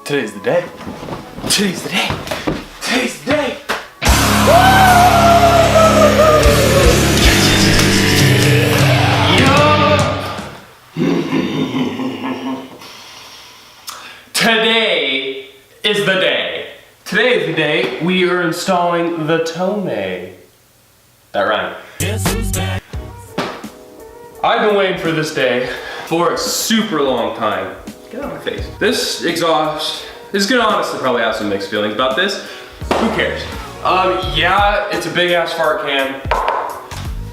Today's the day. Today's the day. Today's the day. Today is the day. Today is the day we are installing the Tomei. That rhymed. I've been waiting for this day for a super long time. Get out of my face. This exhaust is gonna honestly probably have some mixed feelings about this. Who cares? Yeah, it's a big ass fart can.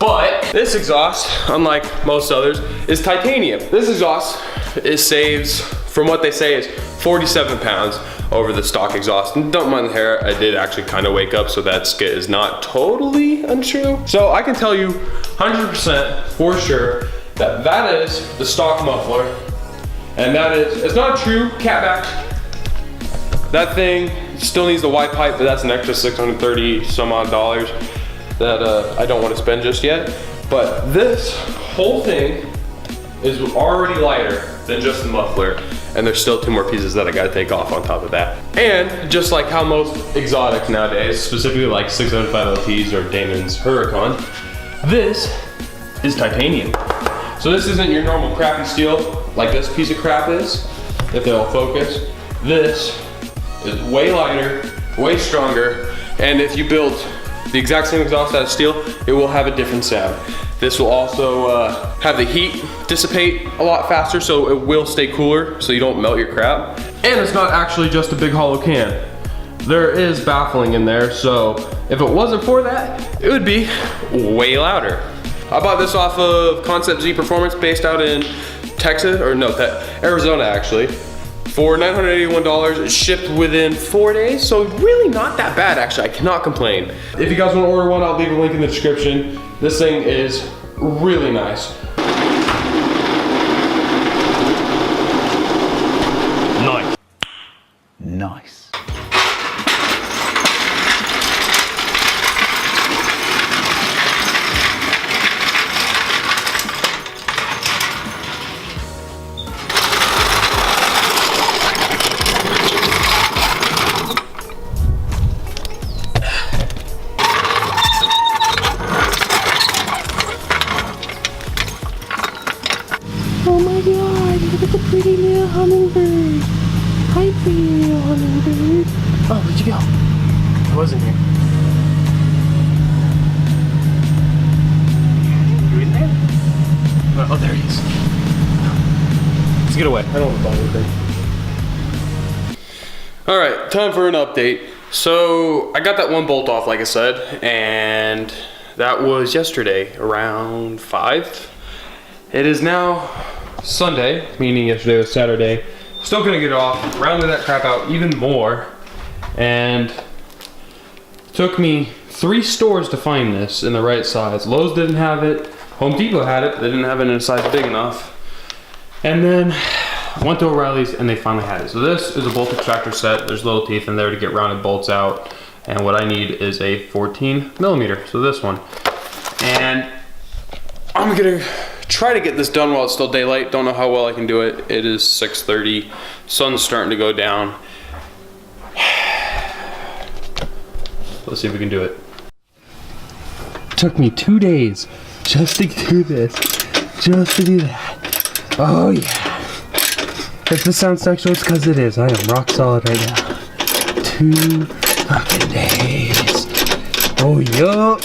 But this exhaust, unlike most others, is titanium. This exhaust saves, from what they say, is 47 pounds over the stock exhaust. And don't mind the hair, I did actually kind of wake up, so that skit is not totally untrue. So I can tell you 100% for sure that that is the stock muffler. And that is, it's not true catback. That thing still needs the Y pipe, but that's an extra 630 some odd dollars that I don't want to spend just yet. But this whole thing is already lighter than just the muffler. And there's still 2 more pieces that I gotta take off on top of that. And just like how most exotics nowadays, specifically like 605 LTs or Damon's Huracan, this is titanium. So this isn't your normal crappy steel like this piece of crap is, if they'll focus. This is way lighter, way stronger, and if you build the exact same exhaust out of steel, it will have a different sound. This will also have the heat dissipate a lot faster, so it will stay cooler so you don't melt your crap. And it's not actually just a big hollow can. There is baffling in there, so if it wasn't for that, it would be way louder. I bought this off of Concept Z Performance based out in Texas, or no, Arizona actually, for $981. It shipped within 4 days, so really not that bad actually. I cannot complain. If you guys want to order one, I'll leave a link in the description. This thing is really nice. Nice. Nice. Oh my god, look at the pretty little hummingbird. Hi, pretty little hummingbird. Oh, where'd you go? I wasn't here. You in there? Oh, there he is. Let's get away. I don't want to bother anything. All right, time for an update. So I got that one bolt off, like I said, and that was yesterday around 5. It is now Sunday, meaning yesterday was Saturday. Still gonna get it off, rounded that crap out even more, and took me 3 stores to find this in the right size. Lowe's didn't have it, Home Depot had it, but they didn't have it in a size big enough. And then went to O'Reilly's and they finally had it. So this is a bolt extractor set. There's little teeth in there to get rounded bolts out. And what I need is a 14 millimeter, so this one. And I'm gonna try to get this done while it's still daylight. Don't know how well I can do it. It is 6:30. Sun's starting to go down. Let's see if we can do it. Took me 2 days just to do this. Just to do that. Oh yeah. If this sounds sexual, it's because it is. I am rock solid right now. 2 fucking days. Oh yup.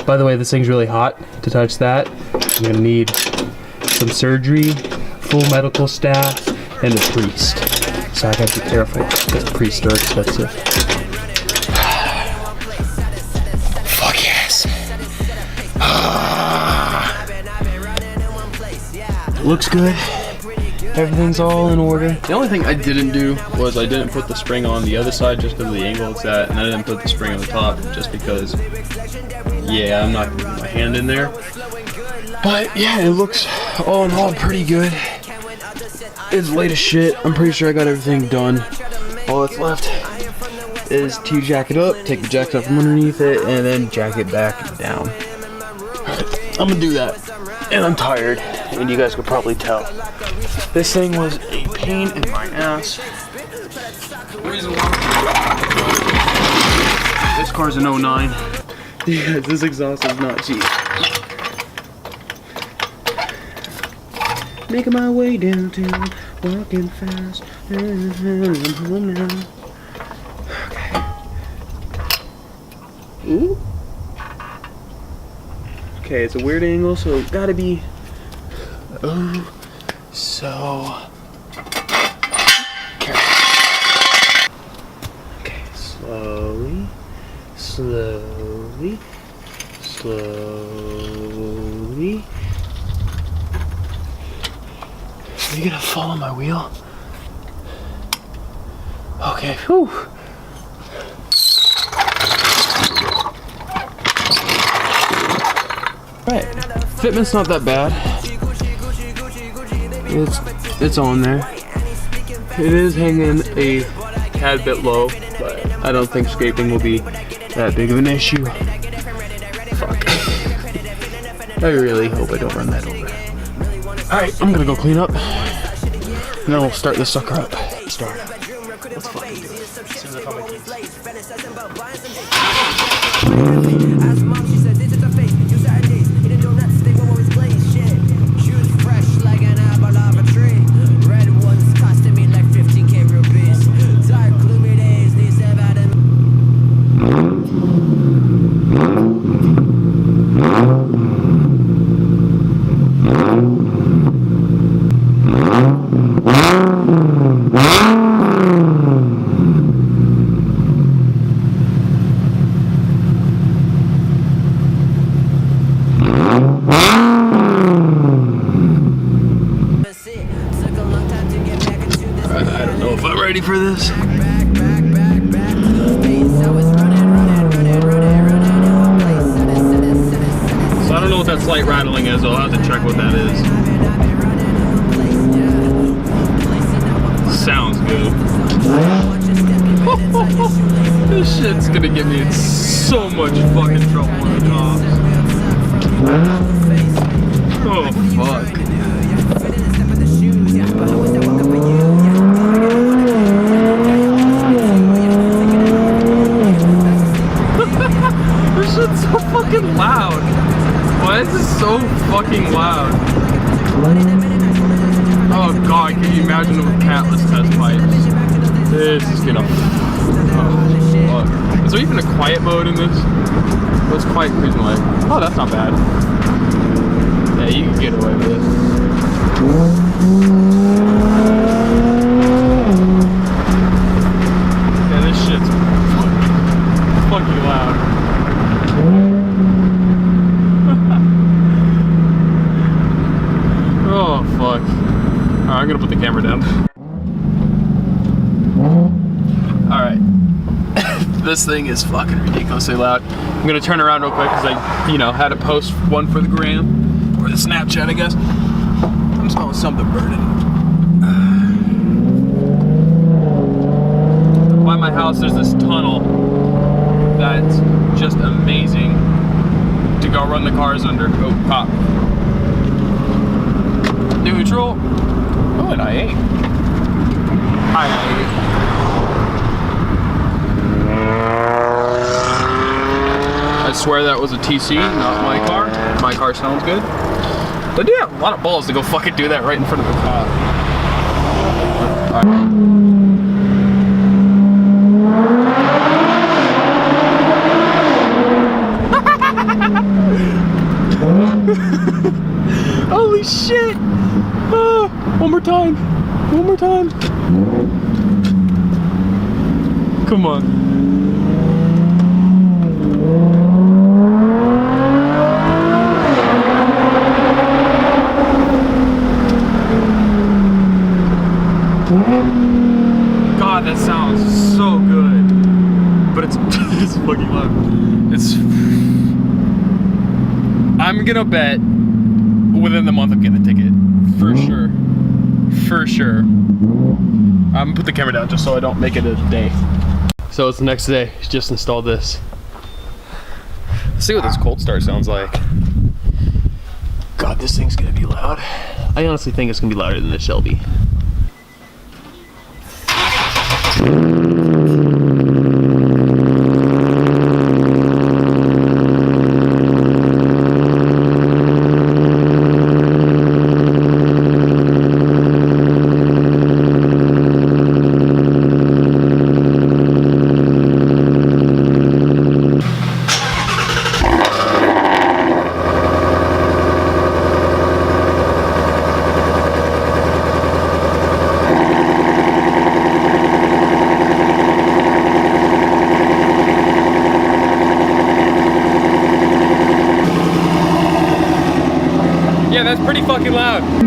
By the way, this thing's really hot. To touch that, I'm gonna need some surgery, full medical staff, and a priest. So I gotta be careful because priests are expensive. Fuck yes. Looks good. Everything's all in order. The only thing I didn't do was I didn't put the spring on the other side just because of the angle it's at, and I didn't put the spring on the top just because, yeah, I'm not gonna put my hand in there. But yeah, it looks all in all pretty good. It's late as shit. I'm pretty sure I got everything done. All that's left is to jack it up, take the jacks out from underneath it, and then jack it back down. I'm gonna do that. And I'm tired, and you guys could probably tell. This thing was a pain in my ass. reason why. This car's an 09. Yeah, this exhaust is not cheap. Making my way downtown, walking fast, I'm home now. Okay. Ooh. Okay, it's a weird angle, so it's gotta be. Oh, so. Okay, slowly, slowly, slowly. Are you gonna follow my wheel? Okay, whew. Right, fitment's not that bad. It's on there. It is hanging a tad bit low, but I don't think scraping will be that big of an issue. Fuck. I really hope I don't run that over. Alright, I'm gonna go clean up, and then we'll start this sucker up. Start. Let's fucking do it. As soon as I found my keys. I don't know if I'm ready for this. So I don't know what that slight rattling is. I'll have to check what that is. Sounds good. This shit's gonna get me in so much fucking trouble with the cops. Oh fuck. This shit's so fucking loud. Why is this so fucking loud? Oh god, can you imagine with catless test pipes? This is gonna. Oh, fuck. Is there even a quiet mode in this? What's quiet cruising like? Oh, that's not bad. Yeah, you can get away with it. Yeah, this shit's fucking loud. Oh, fuck. Alright, I'm gonna put the camera down. Alright. This thing is fucking ridiculously loud. I'm gonna turn around real quick because I, had to post one for the gram. Or the Snapchat, I guess. I'm smelling something burning. By my house, there's this tunnel that's just amazing to go run the cars under. Oh, cop. Neutral. Oh, and I ate. I swear that was a TC, not my car. My car sounds good. But yeah, a lot of balls to go fucking do that right in front of the cop. Alright. Holy shit! Oh, one more time. One more time. Come on. God, that sounds so good. But it's it's fucking loud. I'm gonna bet within the month I'm getting a ticket. For sure. For sure. I'm gonna put the camera down just so I don't make it a day. So it's the next day. Just installed this. Let's see what this cold start sounds like. God, this thing's gonna be loud. I honestly think it's gonna be louder than the Shelby. fucking loud.